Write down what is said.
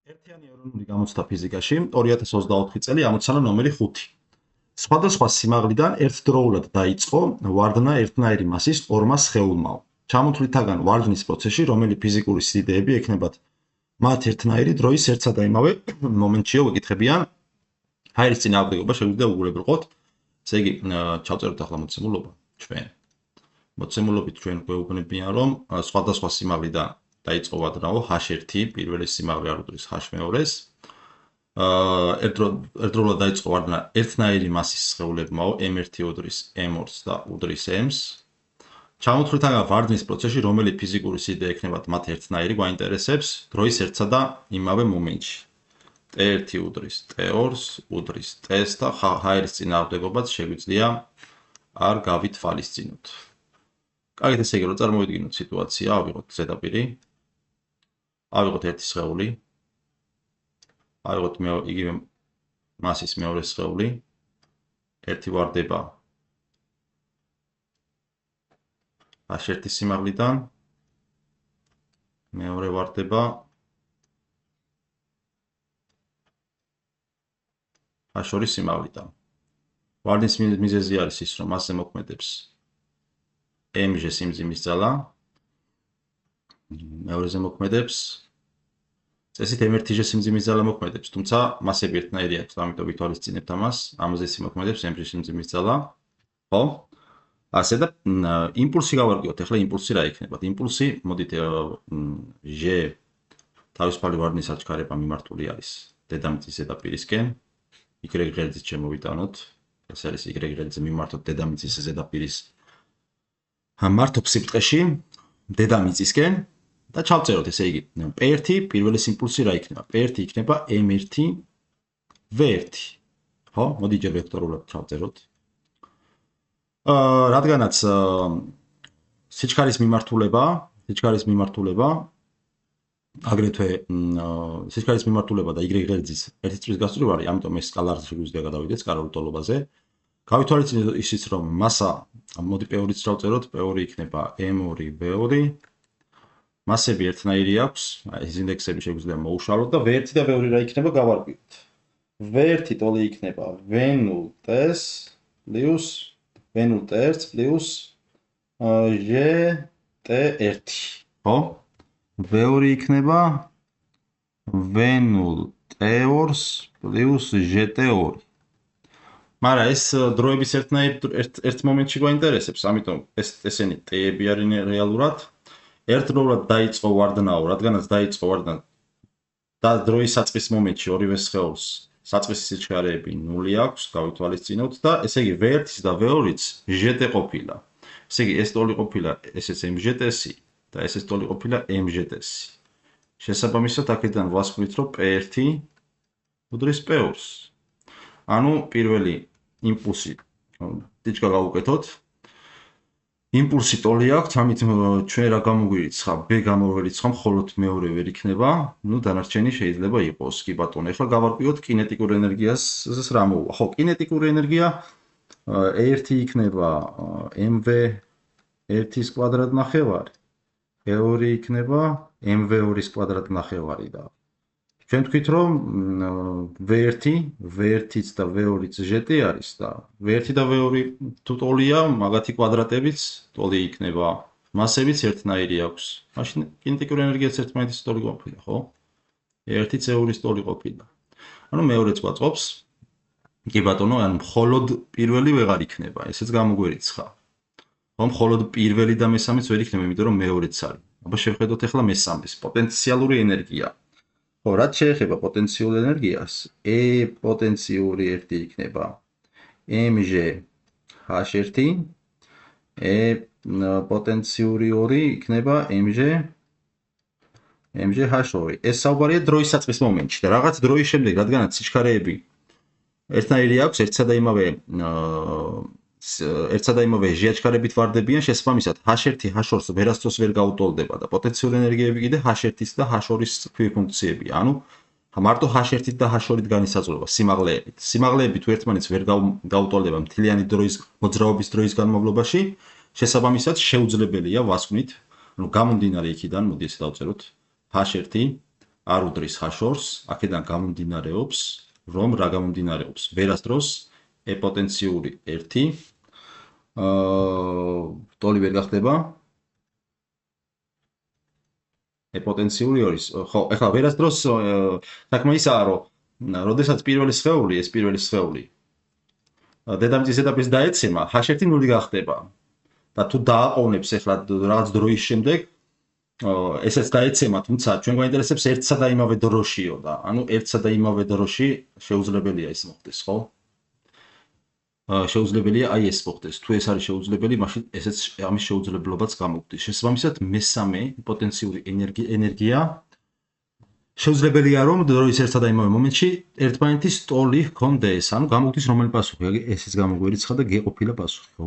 ერთიანი ეროვნული გამოცდა ფიზიკაში 2024 წელი ამოცანა ნომერი 5. სხვადასხვა სიმაღლიდან ერთდროულად დაიწყო ვარდნა ერთნაირი მასის ორმა სხეულმა. ჩამოთვლითაგან ვარდნის პროცესში, რომელი ფიზიკური სიდიდეები ექნებათ მათ ერთნაირი დროის ერთსა და იმავე მომენტშიო ვეკითხებიან. ჰაერის წინააღმდეგობა შეგვიძლია უგულებრყოთ. ესე იგი, ჩავწეროთ ახლა მოცემულობა ჩვენ. მოცემულობით ჩვენ გვეუბნებიან, რომ სხვადასხვა სიმაღლიდან დაიწყო ვარდნაო H1 პირველი სიმაღლე არ უდრის H2-ს. ერთდროულად დაიწყო ვარდნა ერთნაირი მასის სხეულებმაო M1 უდრის M2-ს და უდრის M-ს. ჩამოთვლითაგან ვარდნის პროცესში, რომელი ფიზიკური სიდიდე ექნებათ მათ ერთნაირი, გვაინტერესებს დროის ერთსა და იმავე მომენტში. T1 უდრის T2-ს, უდრის T-ს და ჰაერის წინააღმდეგობაც შეგვიძლია არ გავითვალისწინოთ. კარგით, ესე იგი, რომ წარმოვიდგინოთ სიტუაცია, ავიღოთ ზედაპირი. ავიღოთ ერთი სხეული. ავიღოთ იგივე მასის მეორე სხეული. ერთი ვარდება H1 სიმაღლიდან, მეორე ვარდება H2 სიმაღლიდან. ვარდნის მიზეზი არის ის, რომ მასზე მოქმედებს M-ჟე სიმძიმის ძალა, მეორეზე მოქმედებს წესით M1-ჟე სიმძიმის ძალა მოქმედებს, თუმცა მასები ერთნაირი აქვს, ამიტომ ვითვალისწინებთ ამას, ამაზე მოქმედებს M-ჟე სიმძიმის ძალა. ხო? ასე და იმპულსი გავარკვიოთ, ახლა იმპულსი რა იქნება? იმპულსი, მოდით ჟ თავისუფალი ვარდნის აჩქარება მიმართული არის დედამიწის ზედაპირისკენ, Y ღერძით შემოვიტანოთ, ეს არის Y ღერძზე მიმართოთ დედამიწის ზედაპირის მართობ სიბრტყეში დედამიწისკენ და ჩავწეროთ, ესე იგი, P1 პირველის იმპულსი რა იქნება? P1 იქნება M1 V1. ხო? მოდი ჯერ ვექტორულად ჩავწეროთ. რადგანაც სიჩქარის მიმართულება აგრეთვე სიჩქარის მიმართულება და Y ღერძის ერთი წრის გასწვრივ არის, ამიტომ ეს სკალარზე შეგვიძლია გადავიდეთ სკალარულ ტოლობაზე. გავითვალისწინოთ ისიც, რომ მასა, მოდი P2-იც ჩავწეროთ, P2 იქნება M2 V2. მასები ერთნაირი აქვს, ეს ინდექსები შეგვიძლია მოუშალოთ და V1 და V2 რა იქნება გავარკვიოთ. V1 ტოლი იქნება V0T-ს პლუს V0T1 პლუს GT1. ხო? V2 იქნება V0T2-ს პლუს GT2. მაგრამ ეს დროების ერთ მომენტში გვაინტერესებს, ამიტომ ესენი T-ები არიან რეალურად. ერთდროულად დაიწყო ვარდნაო, რადგანაც დაიწყო ვარდნა და დროის საწყის მომენტში ორივე სხეულს საწყისი სიჩქარეები 0 აქვს, გავითვალისწინოთ და ესე იგი V1-ს და V2-ს ჟტ ყოფილა. ესე იგი ეს ტოლი ყოფილა SS MЖT-ს და SS ტოლი ყოფილა MЖT-ს. შესაბამისად, აქედან ვასხვით, რომ P1 უდრის P2-ს. ანუ პირველი იმპულსი ტიჩკა გავუკეთოთ. იმპულსი ტოლი აქვს, ამით ჩვენ რა გამოგვირიცხა? B გამოგვირიცხა, მხოლოდ მეორე ვერ იქნება. ნუ დანარჩენი შეიძლება იყოს. კი ბატონო, ახლა გავარკვიოთ კინეტიკურ ენერგიას რა მოუვა. ხო, კინეტიკური ენერგია E1 იქნება MV1-ის კვადრატნახევარი, E2 იქნება MV2-ის კვადრატნახევარი და ჩვენ თქვით, რომ V1-იც და V2-იც ჟეტი არის და V1 და V2 თუ ტოლია, მაგათი კვადრატებიც ტოლი იქნება. მასებიც ერთნაირი აქვს. მაშინ კინეტიკური ენერგიაც ერთმანეთის ტოლი ყოფილა, ხო? E1 C2-ის ტოლი ყოფილა. ანუ მეორეც გვაწყობს. კი ბატონო, ანუ მხოლოდ პირველი ვეღარ იქნება, ესეც გამოგვერიცხა. ხო, მხოლოდ პირველი და მესამეც ვერ იქნება, იმიტომ რომ მეორეც არის. აბა შევხედოთ ახლა მესამეს, პოტენციალური ენერგია. ხო, რაც შეეხება პოტენციურ ენერგიას, E პოტენციური 1 იქნება mg H1, E პოტენციური 2 იქნება mg H2. ეს საუბარია დროის საწყის მომენტში და რაღაც დროის შემდეგ, რადგანაც სიჩქარეები ერთნაირი აქვს, ერთსა და იმავე ჟიაჩქარებით ვარდებიან, შესაბამისად H1 H2-ს ვერასდროს ვერ გაუტოლდება და პოტენციური ენერგიები კიდე H1-ის და H2-ის ქვიფუნქციებია. ანუ მარტო H1-ით და H2-ით განისაზღვრება სიმაღლეებით. სიმაღლეები თუ ერთმანეთს ვერ გაუტოლდება მთლიანი დროის მოძრაობის დროის განმავლობაში, შესაბამისად შეუძლებელია ვასკვნით, ანუ გამომდინარე იქიდან, მოდი ესე დავწეროთ H1 არ უდრის ხაშორს, აქედან გამომდინარეობს, რომ რა გამომდინარეობს? ვერასდროს epotensიური 1 ტოლი ვერ გახდება epotensიური 2. ხო, ეხლა ვერასდროს საქმე ისაა, რომ როდესაც პირველი სხეული, ეს პირველი სხეული დედამიწის ზედაპირს დაეცემა, H1 0 გახდება. და თუ დააყოვნებს ეხლა რაღაც დროის შემდეგ, ესეც დაეცემა, თუმცა ჩვენ გვაინტერესებს ერთსა და იმავე დროშიო და ანუ ერთსა და იმავე დროში შეუძლებელია ეს მოხდეს, ხო? შეუძლებელია აი ეს მოხდეს. თუ ეს არის შეუძლებელი, მაშინ ესეც ამის შეუძლებლობაც გამოგვდის. შესაბამისად, მესამე პოტენციური ენერგია შეუძლებელია რომ დროის ერთსა და იმავე მომენტში ერთმანეთის ტოლი ჰქონდეს. ანუ გამოგვდის რომელი პასუხი? ესეც გამოგვერიცხა და გეყოფილა პასუხი, ხო?